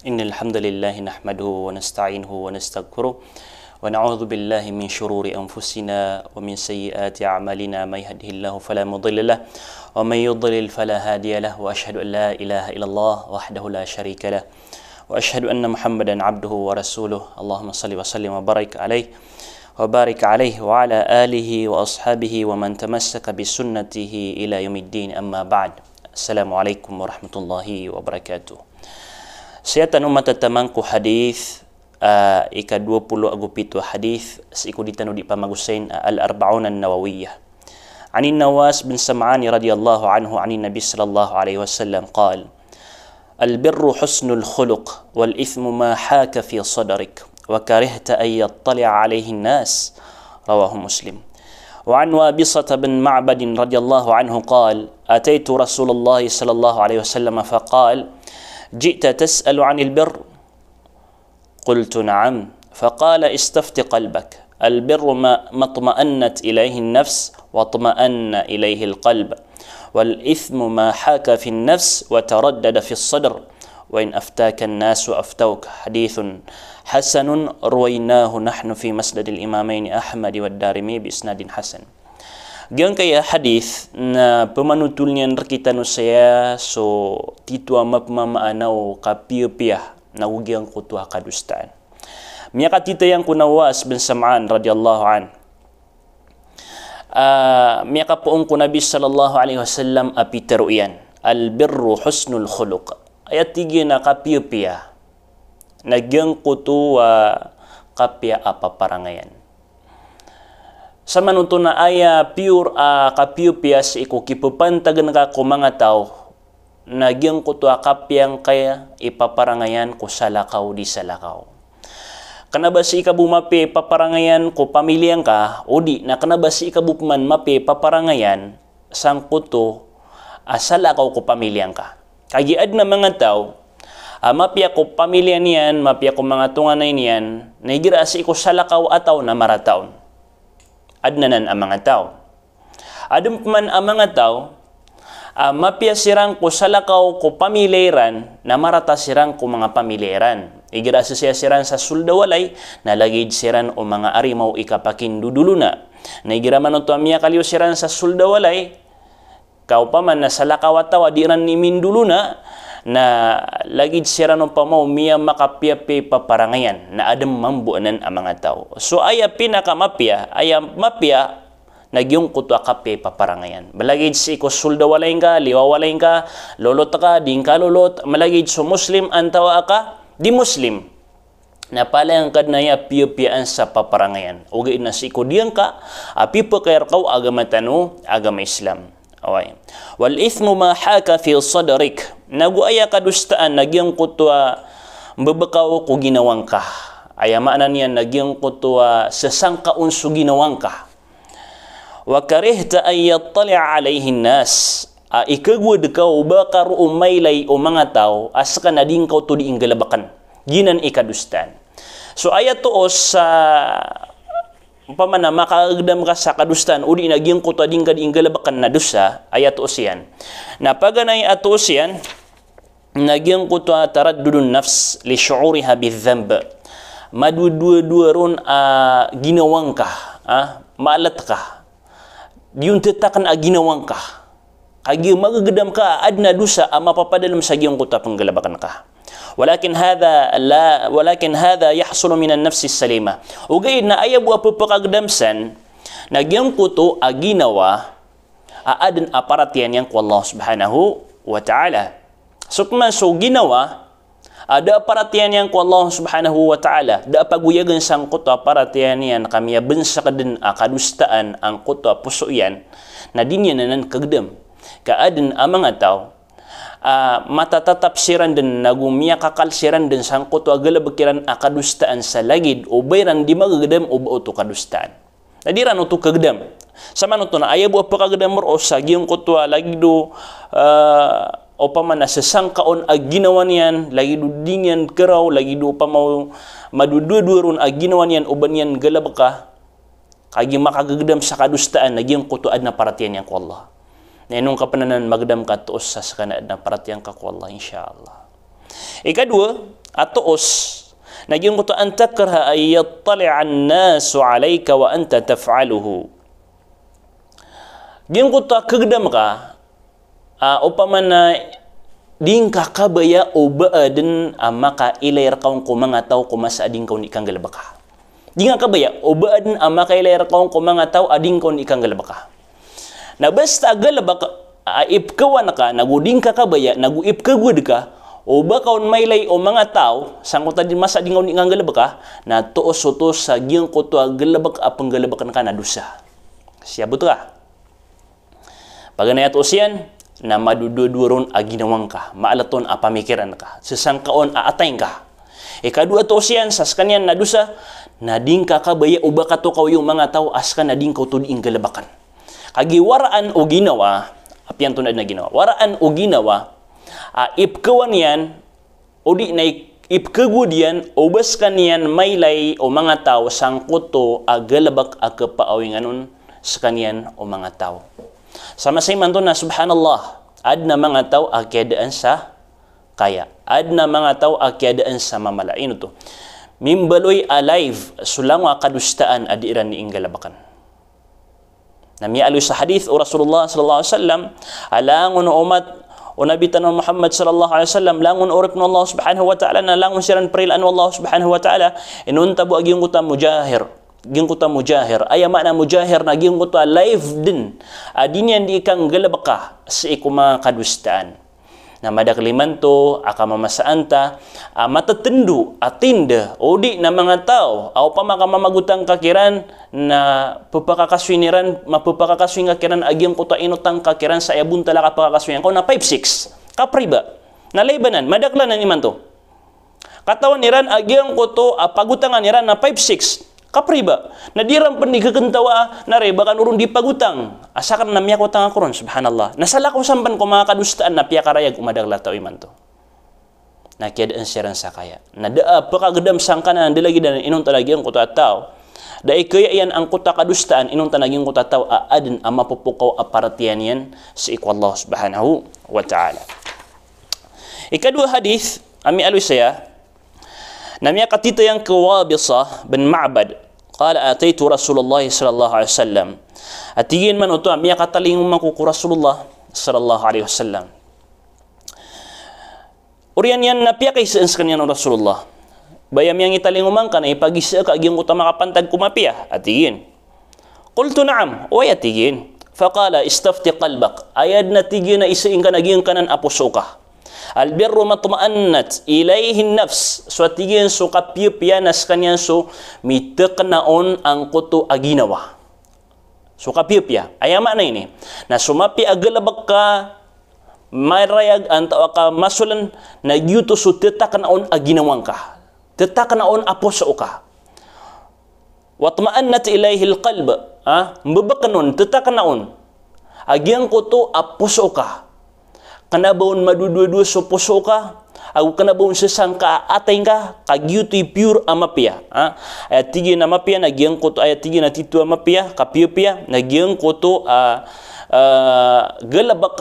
إن الحمد لله نحمده ونستعينه ونستغفره ونعوذ بالله من شرور أنفسنا ومن سيئات أعمالنا من يهده الله فلا مضل له ومن يضلل فلا هادي له وأشهد أن لا إله إلا الله وحده لا شريك له وأشهد أن محمدا عبده ورسوله اللهم صل وسلم وبارك عليه وعلى آله وأصحابه ومن تمسك بسنته إلى يوم الدين أما بعد السلام عليكم ورحمة الله وبركاته. Saya tanu matatamangku hadis ika 20 agupitu hadis siku ditanu di pamagusain al-arba'un an-nawawiyah. Ani Nawas bin Sam'an radhiyallahu anhu ani Nabi sallallahu alaihi wasallam qala al-birru husnul khuluq wal ithmu ma haka fi sadrik wa karihta an yattali'a alaihi an-nas rawahu Muslim. وعن وابصة بن معبد رضي الله عنه قال أتيت رسول الله صلى الله عليه وسلم فقال جئت تسأل عن البر قلت نعم فقال استفت قلبك البر ما اطمأنت إليه النفس واطمأن إليه القلب والإثم ما حاك في النفس وتردد في الصدر وإن أفتاك الناس أفتوك حديث حسن رويناه نحن في مسند الإمامين أحمد والدارمي بإسناد حسن. Giang kaya hadis na pemanutulnya kita nu saya so titu ama pemamaanaw kapiya na ugiang kutuha kadustaan. Miya katita yang kunawas bin Sam'an radhiyallahu an. Miya kapoong ku Nabi sallallahu alaihi wasallam apiteruyan. Al-birru husnul khuluq. Ayat 3 na kapiya na giang kutuha kapya apa parangayan. Sama nunto na aya pure kapiupias iku kipupantagan ka ko mga tao nagyang kuto akapyang kaya ipaparangayan ko salakaw di salakaw. Kanabasi ikabu mapi paparangayan ko pamilyang ka o di na kanabasi ikabu man mapi paparangayan sang kuto salakaw ko pamilyang ka. Kagiad na mga tao mapi ako pamilya niyan, mapi ako mga tunganay niyan, naigirasi ko salakaw ataw na marataon. Adnanan ang mga tao. Adum man ang mga tao, mapia sirang ko salakaw ko pamileran, na marata sirang ko mga pamileran. Igira siya sirang sa suldawalay, nalagid sirang o mga arimaw ikapakindudulo na. Naigira man ito amya kaliw sirang sa suldawalay, kao pa man na salakaw ataw adiran ni mindulo na lagid sirang o pamaw miya makapiapi paparangayan na adam mambuanan ang mga tao. So aya pinakamapya, aya mapya nagyong kuto akapi paparangayan. Malagid si ko suldawalay ka, liwawalay ka, lolot ka, din ka lolot, malagid so Muslim antawa ka, di Muslim. Na palang kad na ya piyo-piyaan sa paparangayan. Ugay na si ko diyan ka, apipo kayar kaw agama tanu, agama Islam. Okay. Wal ithmu ma haka fi sadrik. Naguaya kadustaan nagyang kutwa mbabakaw ko ginawang ka. Aya maanan niyan nagyang kutwa sasangka unso ginawang ka. Wa karihta ay yattali'a alayhi nas. Ikagwad ka bakar umaylay o mga tao asa na din ka to di inggalabakan. Ginan ikadustaan. So ayat to sa pamana makagdam ka sa kadustan udi nagyang kuto din ka inggalabakan na dusa ayat usian na paganay atusian nagyang kuto taraddudun nafs li syu'uriha bidhanb madudua ron ginawang ka maalat ka diun tetakan ginawang ka kagi magagdam ka adna dusa mapapadalam sa giyong kuto panggalabakan ka. ولكن هذا يحصل من النفس السليمة. Ugay na ayabu apapakagdamsan nagyang kuto aginawa aadan aparatian yang ku Allah Subhanahu wa ta'ala. So man so ginawa ada aparatian yang ku Allah Subhanahu wa ta'ala. Da paguyagan sang kuto aparatian yan kami bensa kadin kadustaan ang kuto puso yan na dinyan nanan kagdam kaadan ang mga tao matatatap siran din nagumiya kakal siran din sangkot agala bakiran akadustaan sa lagid o bayran di magagdam o ba ito kadustaan. Nadiran ito kagdam. Sama ito na ayaw po kagdam o sa giyong kutwa lagido o paman na sasangkaon ag ginawa niyan lagido din yan karaw lagido pa madududurun ag ginawa niyan o ba niyan galabaka kagi makagagdam sa kadustaan na giyong kutwa na paratiyan yan ko Allah. Na inong kapananan magdam ka tuos sa kanad na paratyang ka ko Allah insyaAllah. Ikadua, atuos. Nagyong kuto an takraha ay yattali'a an-nasu 'alayka wa anta taf'aluhu. Gyung kuto kagdam ka upaman na ding kakabaya o baaden maka ilayar kaong kumangataw kumasa ading kaon ikang galabaka. Di nga kabaya o baaden maka ilayar kaong kumangataw ading kaon ikang galabaka. Na basta galabaka ipkawan ka naguding kakabaya naguipkagud ka o ba kaon maylay o mga tao sangkot din masa ading kaon ikang galabaka na tuos-utos sa gyung kuto galabak apang galabakan ka na dusa. Siya buto ka. Paganayat usian na madududuron aginawang ka, maalaton pamikiran ka, sesangkaon aatayin ka. Ikadua to usian sa kanyan na dusa, nading kakabaya o baka to kaw yung mga tao as ka nading kaw to diing galabakan. Kagiwaraan o ginawa, apian tunad na ginawa, waraan o ginawa, ipkawan yan, o di na ipkagud yan, o bas kanyan maylay o mga tao sangkot to galabak kapaawing anon sa kanyan o mga tao. Sama sa iman na subhanallah, ad na mga tao akyadaan sa kaya. Ad na mga tao akyadaan sa mamalain ito. Mimbaloy alive, sulang kadustaan adiran ni inggalabakan. Namialoy sa hadith o Rasulullah sallallahu alaihi wasallam, alangon umat o nabitan ng Muhammad sallallahu alaihi wasallam, langon orip ng Allah subhanahu wa ta'ala, na langon siran perilan ng Allah subhanahu wa ta'ala, inuntabo agyong kutam mujahir. Gyung kuta mujahir ay makna mujahir na gyung kuta live din adinyan di kang galabaka sa ikuma kadustaan na madakliman to aka mamasaanta matatendu atinda odi na mga tao aw pa makamamagutang kakiran na pupakakaswiniran mapupakakaswing kakiran agyung kuta inutang kakiran sa ayabun talaka pakakaswing ko na 5-6 kapriba na laybanan madaklanan iman to katawan niran agyung kuto pagutangan niran na 5-6 kapriba na dirang panigagentawa na reba kan urun di pagutang asakan na miyak utang akuron subhanallah nasala ko sampan ko mga kadustaan na piya karayag umadagla tao iman to nakiadaan siran sa kaya na daa pakagedam sangkana dilagi dan inong talagi ang kuta tao dai kaya yan ang kuta kadustaan inong tanaging kuta tao aadin ang mapupukaw aparatian yan sa iku Allah subhanahu wa ta'ala. Ikadua hadith ami aluy saya namya katita yang Wabisah bin Ma'bad qala ataitu Rasulullah sallallahu alaihi wasallam atigin man uto amya kataling makuku Rasulullah sallallahu alaihi wasallam urian yan napya kay sa kanyan Rasulullah bayam yang italing umangkan ay pagisa ka agyong utama kapantag kumapya atigin qultu na'am o atigin faqala istafti qalbak ayad na tigin na isaing ka nagyong kanan apusuka albirru matma'annat ilayhi nafs so tigin so kapiypianas kanyan so miteknaon ang kuto aginawa so kapiypya ayama na ini na sumapi agalabak ka marayag antaw ka masulan na yuto so tetaknaon aginawang ka tetaknaon apuso ka watma'annat ilayhi alqalb mbabakanon tetaknaon agyang kuto apuso ka kanabawon madududu so puso ka agu kanabawon sesangka atay ka kagyuti pure amapia ayat tigi na mapia nagyang kuto ayat tigi na titu amapia kapiupia nagyang kuto galabak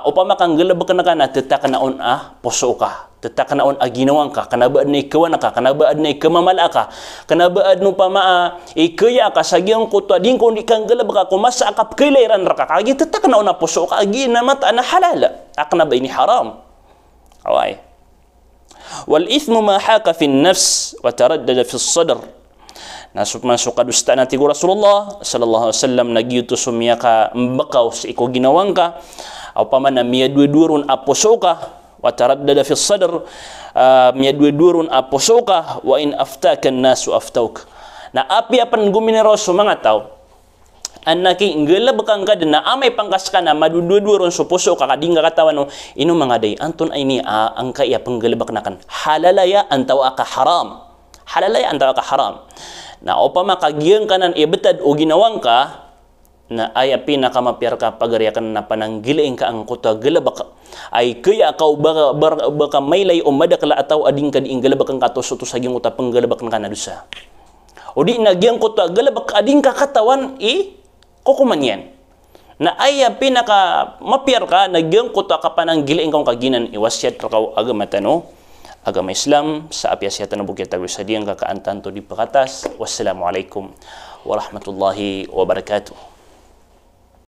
upama kang galabak na kana tetakanaon puso ka tetakanaon aginawang ka kanabaad na ikawan ka kanabaad na ikamamala ka kanabaad no pama ikaya ka sagyang kuto din ko di kang galabak ko masa akap kailayran ra ka kagi tetakanaon na puso ka agi na mata na halala akna ba ini haram away wal ithmu ma haka fi an-nafs wa taraddada fi as-sadr nasuk masuk kadusta na tigo Rasulullah sallallahu alaihi wasallam nagyuto sumya ka mbakaw sa iko ginawang ka aw paman na miya duduron apuso ka wa taraddada fi as-sadr miya duduron apuso ka wa in aftaka an-nasu aftawk na api apan guminero sa mga tao anaki ngelabakang ka na amay pangkas ka na maduduron sa puso ka kading katawan no ino mga day anton ay ni ang kaya panggalabak na kan halalaya antaw ka haram halalaya antaw ka haram na upama kagyang kanan ibetad o ginawang ka na ay pinakamapyar ka pagariakan na pananggilaing ka ang kuta galabak ay kaya ka baka maylay o madakla ataw ading ka diing galabak ang katusuto sa gyung utapang galabak ng kanadusa o di nagyang kuta galabak ading ka katawan kukuman yan na ay pinaka mapyar ka nagyang kuta ka pananggilaing kang kaginan iwasyat ka agamatano agama Islam sa apiasyatan na bukit tayo sa diyang kakaantan to di pakatas. Wassalamualaikum warahmatullahi wabarakatuh.